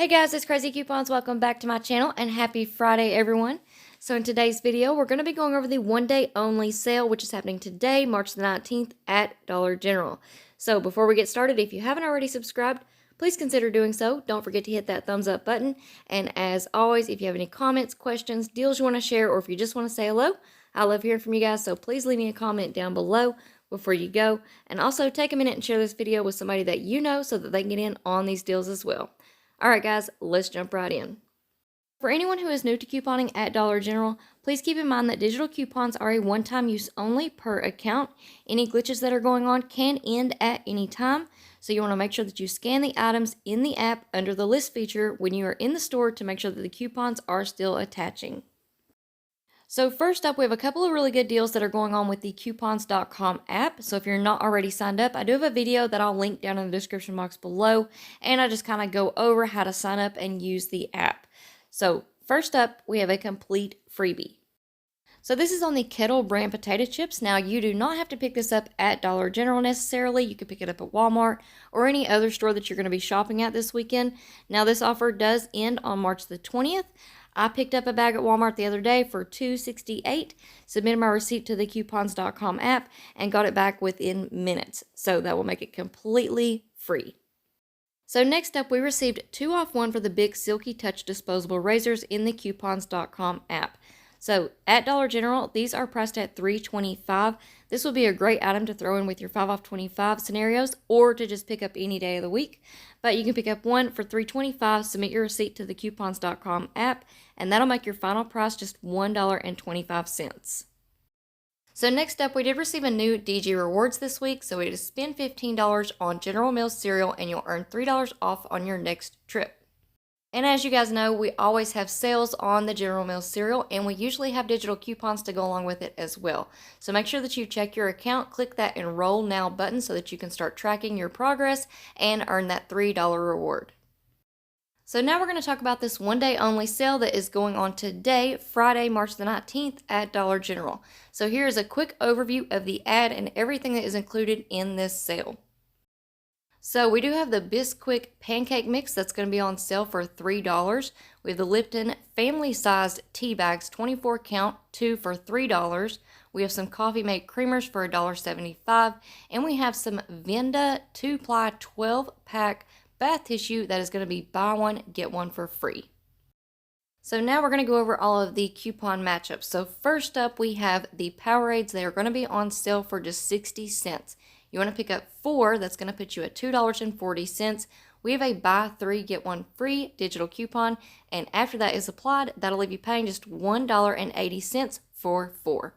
Hey guys, it's Crazy Coupons. Welcome back to my channel and happy Friday, everyone. So in today's video, we're going to be going over the one-day only sale, which is happening today, March the 19th at Dollar General. So before we get started, if you haven't already subscribed, please consider doing so. Don't forget to hit that thumbs up button. And as always, if you have any comments, questions, deals you want to share, or if you just want to say hello, I love hearing from you guys. So please leave me a comment down below before you go. And also take a minute and share this video with somebody that you know so that they can get in on these deals as well. Alright guys, let's jump right in. For anyone who is new to couponing at Dollar General, please keep in mind that digital coupons are a one-time use only per account. Any glitches that are going on can end at any time, so you want to make sure that you scan the items in the app under the list feature when you are in the store to make sure that the coupons are still attaching. So first up, we have a couple of really good deals that are going on with the coupons.com app. So if you're not already signed up, I do have a video that I'll link down in the description box below, and I just kind of go over how to sign up and use the app. So first up, we have a complete freebie. So this is on the Kettle brand potato chips. Now you do not have to pick this up at Dollar General necessarily. You can pick it up at Walmart or any other store that you're going to be shopping at this weekend. Now this offer does end on March the 20th. I picked up a bag at Walmart the other day for $2.68, submitted my receipt to the coupons.com app, and got it back within minutes. So that will make it completely free. So next up, we received 2 off 1 for the Big Silky Touch disposable razors in the coupons.com app. So at Dollar General, these are priced at $3.25. This will be a great item to throw in with your 5 off 25 scenarios or to just pick up any day of the week. But you can pick up one for $3.25, submit your receipt to the coupons.com app, and that'll make your final price just $1.25. So next up, we did receive a new DG Rewards this week. So it is spend $15 on General Mills cereal and you'll earn $3 off on your next trip. And as you guys know, we always have sales on the General Mills cereal, and we usually have digital coupons to go along with it as well. So make sure that you check your account, click that Enroll Now button so that you can start tracking your progress and earn that $3 reward. So now we're going to talk about this one-day only sale that is going on today, Friday, March the 19th at Dollar General. So here is a quick overview of the ad and everything that is included in this sale. So we do have the Bisquick pancake mix that's going to be on sale for $3. We have the Lipton family-sized tea bags, 24 count, 2 for $3. We have some Coffee Mate creamers for $1.75. And we have some Venda 2-ply 12-pack bath tissue that is going to be buy one, get one for free. So now we're going to go over all of the coupon matchups. So first up, we have the Powerades. They are going to be on sale for just 60 cents. You want to pick up 4, that's going to put you at $2.40. We have a buy 3, get 1 free digital coupon, and after that is applied, that'll leave you paying just $1.80 for 4.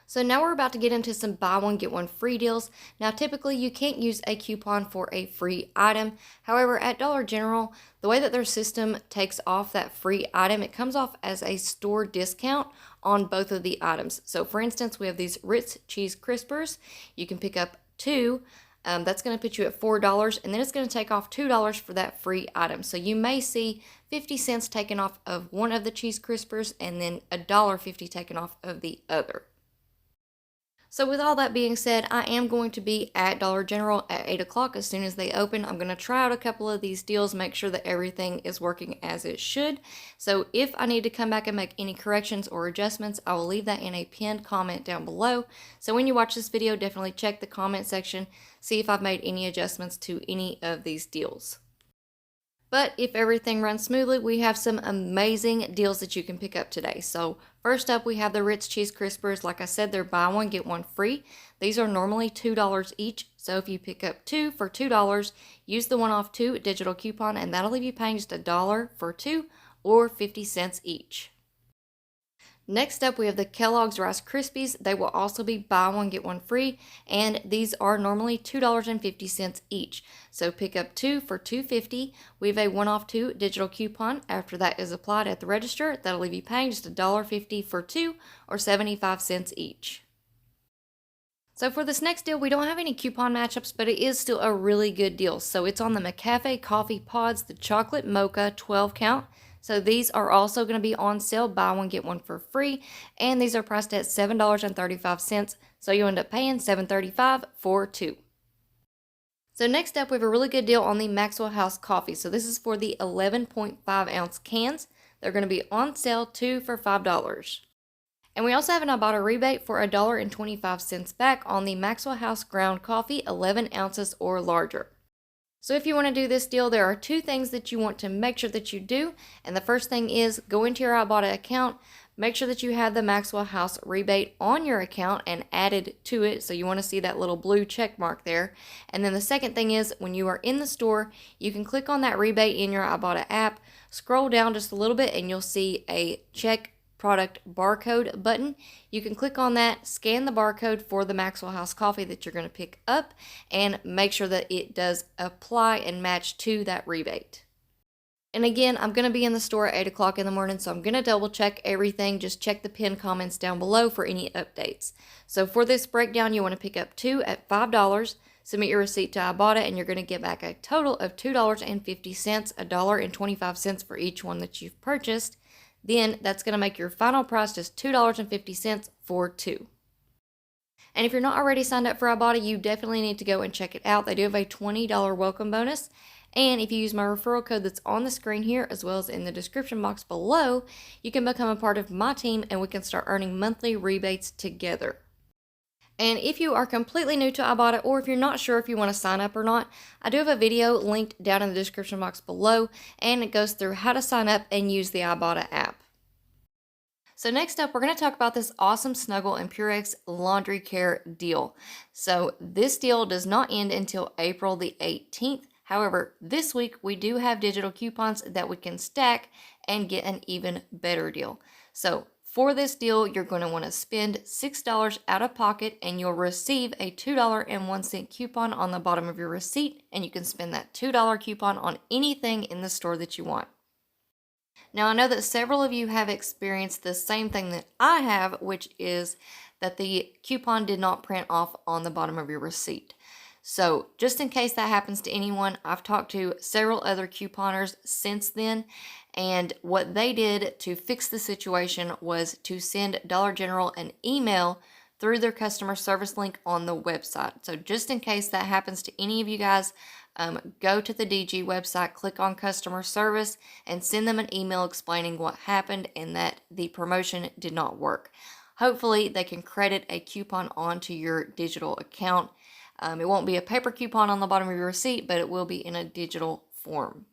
So now we're about to get into some buy one, get one free deals. Now typically you can't use a coupon for a free item. However, at Dollar General, the way that their system takes off that free item, it comes off as a store discount on both of the items. So for instance, we have these Ritz Cheese Crispers. You can pick up 2. That's going to put you at $4, and then it's going to take off $2 for that free item. So you may see 50 cents taken off of one of the Cheese Crispers and then $1.50 taken off of the other. So with all that being said, I am going to be at Dollar General at 8 o'clock as soon as they open. I'm going to try out a couple of these deals, make sure that everything is working as it should. So if I need to come back and make any corrections or adjustments, I will leave that in a pinned comment down below. So when you watch this video, definitely check the comment section, see if I've made any adjustments to any of these deals. But if everything runs smoothly, we have some amazing deals that you can pick up today. So first up, we have the Ritz Cheese Crispers. Like I said, they're buy one, get one free. These are normally $2 each. So if you pick up 2 for $2, use the 1 off 2 digital coupon, and that'll leave you paying just $1 for 2 or 50 cents each. Next up, we have the Kellogg's Rice Krispies. They will also be buy one, get one free, and these are normally $2.50 each. So pick up 2 for $2.50. We have a 1 off 2 digital coupon. After that is applied at the register, that'll leave you paying just $1.50 for 2 or 75 cents each. So for this next deal, we don't have any coupon matchups, but it is still a really good deal. So it's on the McCafe Coffee Pods, the Chocolate Mocha 12 count. So these are also going to be on sale, buy one, get one for free, and these are priced at $7.35, so you end up paying $7.35 for 2. So next up, we have a really good deal on the Maxwell House coffee. So this is for the 11.5 ounce cans. They're going to be on sale 2 for $5. And we also have an Ibotta rebate for $1.25 back on the Maxwell House ground coffee, 11 ounces or larger. So if you want to do this deal, there are two things that you want to make sure that you do. And the first thing is go into your Ibotta account, make sure that you have the Maxwell House rebate on your account and added to it. So you want to see that little blue check mark there. And then the second thing is when you are in the store, you can click on that rebate in your Ibotta app, scroll down just a little bit, and you'll see a check product barcode button. You can click on that, scan the barcode for the Maxwell House coffee that you're going to pick up, and make sure that it does apply and match to that rebate. And again, I'm going to be in the store at 8 o'clock in the morning, so I'm going to double check everything. Just check the pinned comments down below for any updates. So for this breakdown, you want to pick up 2 at $5, submit your receipt to Ibotta, and you're going to get back a total of $2.50, $1.25 for each one that you've purchased. Then that's going to make your final price just $2.50 for 2. And if you're not already signed up for Ibotta, you definitely need to go and check it out. They do have a $20 welcome bonus. And if you use my referral code that's on the screen here, as well as in the description box below, you can become a part of my team and we can start earning monthly rebates together. And if you are completely new to Ibotta, or if you're not sure if you want to sign up or not, I do have a video linked down in the description box below, and it goes through how to sign up and use the Ibotta app. So next up, we're going to talk about this awesome Snuggle and Purex laundry care deal. So this deal does not end until April the 18th. However, this week we do have digital coupons that we can stack and get an even better deal. So for this deal, you're going to want to spend $6 out of pocket and you'll receive a $2.01 coupon on the bottom of your receipt, and you can spend that $2 coupon on anything in the store that you want. Now, I know that several of you have experienced the same thing that I have, which is that the coupon did not print off on the bottom of your receipt. So just in case that happens to anyone, I've talked to several other couponers since then, and what they did to fix the situation was to send Dollar General an email through their customer service link on the website. So just in case that happens to any of you guys, go to the DG website, click on customer service, and send them an email explaining what happened and that the promotion did not work. Hopefully they can credit a coupon onto your digital account. It won't be a paper coupon on the bottom of your receipt, but it will be in a digital form.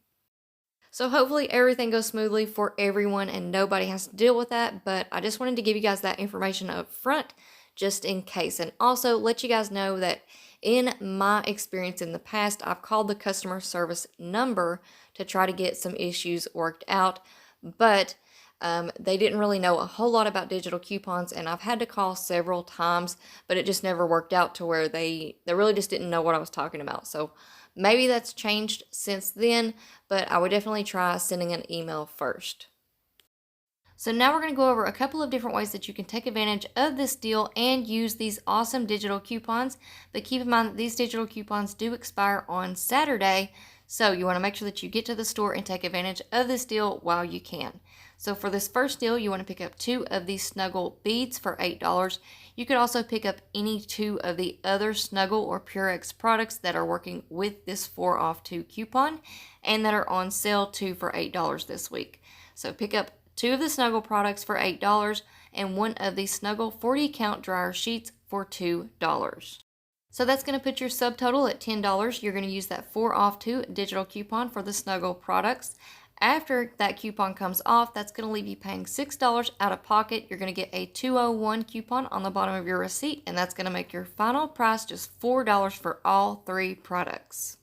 So hopefully everything goes smoothly for everyone and nobody has to deal with that, but I just wanted to give you guys that information up front just in case. And also let you guys know that in my experience in the past, I've called the customer service number to try to get some issues worked out, but they didn't really know a whole lot about digital coupons, and I've had to call several times, but it just never worked out to where they really just didn't know what I was talking about. So maybe that's changed since then, but I would definitely try sending an email first. So now we're going to go over a couple of different ways that you can take advantage of this deal and use these awesome digital coupons. But keep in mind that these digital coupons do expire on Saturday, so you want to make sure that you get to the store and take advantage of this deal while you can. So for this first deal, you want to pick up 2 of these Snuggle beads for $8. You could also pick up any 2 of the other Snuggle or Purex products that are working with this 4 off 2 coupon and that are on sale too for $8 this week. So pick up 2 of the Snuggle products for $8 and 1 of the Snuggle 40 count dryer sheets for $2. So that's going to put your subtotal at $10. You're going to use that 4 off 2 digital coupon for the Snuggle products. After that coupon comes off, that's going to leave you paying $6 out of pocket. You're going to get a $2.01 coupon on the bottom of your receipt, and that's going to make your final price just $4 for all 3 products.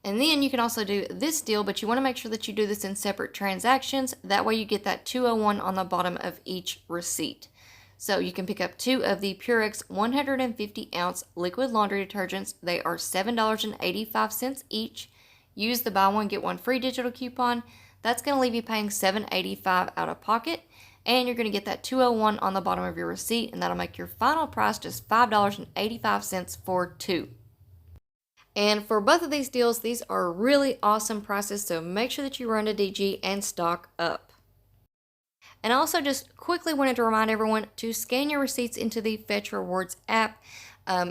And then you can also do this deal, but you want to make sure that you do this in separate transactions. That way you get that $2.01 on the bottom of each receipt. So you can pick up 2 of the Purex 150 ounce liquid laundry detergents. They are $7.85 each. Use the buy one get one free digital coupon. That's going to leave you paying $7.85 out of pocket, and you're going to get that $2.01 on the bottom of your receipt, and that'll make your final price just $5.85 for 2. And for both of these deals, these are really awesome prices, so make sure that you run to DG and stock up. And I also just quickly wanted to remind everyone to scan your receipts into the Fetch Rewards app.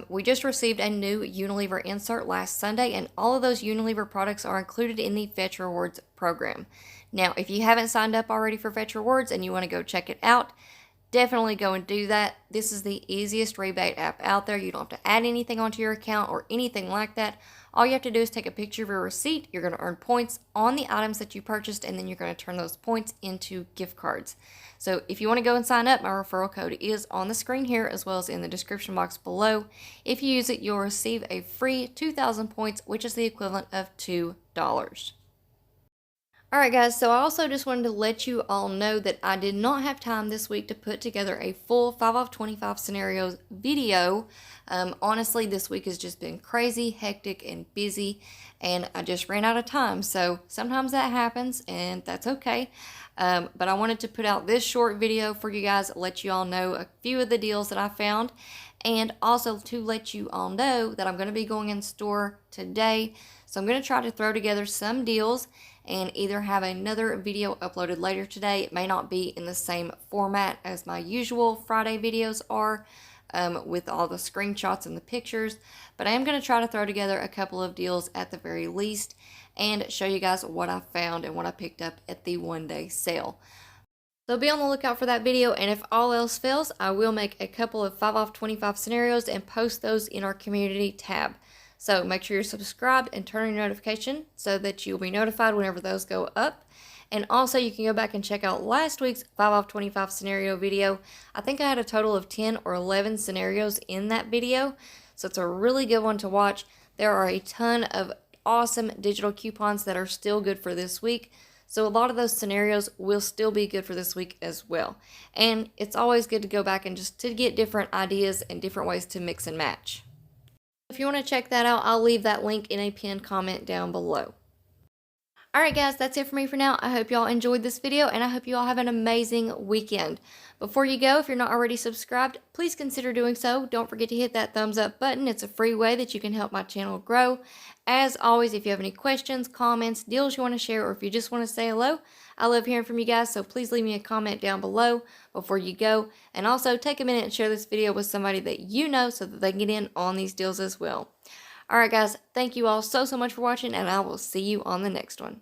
We just received a new Unilever insert last Sunday, and all of those Unilever products are included in the Fetch Rewards program. Now, if you haven't signed up already for Fetch Rewards and you want to go check it out, definitely go and do that. This is the easiest rebate app out there. You don't have to add anything onto your account or anything like that. All you have to do is take a picture of your receipt. You're going to earn points on the items that you purchased, and then you're going to turn those points into gift cards. So if you want to go and sign up, my referral code is on the screen here as well as in the description box below. If you use it, you'll receive a free 2,000 points, which is the equivalent of $2. Alright guys, so I also just wanted to let you all know that I did not have time this week to put together a full 5 off 25 scenarios video. Honestly, this week has just been crazy, hectic, and busy, and I just ran out of time. So sometimes that happens, and that's okay. But I wanted to put out this short video for you guys, let you all know a few of the deals that I found, and also to let you all know that I'm going to be going in store today. So I'm going to try to throw together some deals and either have another video uploaded later today. It may not be in the same format as my usual Friday videos are, with all the screenshots and the pictures, but I am going to try to throw together a couple of deals at the very least and show you guys what I found and what I picked up at the one-day sale. So be on the lookout for that video, and if all else fails, I will make a couple of 5 off 25 scenarios and post those in our community tab. So make sure you're subscribed and turn on your notification so that you'll be notified whenever those go up. And also you can go back and check out last week's 5 off 25 scenario video. I think I had a total of 10 or 11 scenarios in that video, so it's a really good one to watch. There are a ton of awesome digital coupons that are still good for this week. So a lot of those scenarios will still be good for this week as well. And it's always good to go back and just to get different ideas and different ways to mix and match. If you want to check that out, I'll leave that link in a pinned comment down below. Alright guys, that's it for me for now. I hope y'all enjoyed this video, and I hope you all have an amazing weekend. Before you go, if you're not already subscribed, please consider doing so. Don't forget to hit that thumbs up button. It's a free way that you can help my channel grow. As always, if you have any questions, comments, deals you want to share, or if you just want to say hello, I love hearing from you guys, so please leave me a comment down below before you go. And also take a minute and share this video with somebody that you know so that they can get in on these deals as well. Alright guys, thank you all so much for watching, and I will see you on the next one.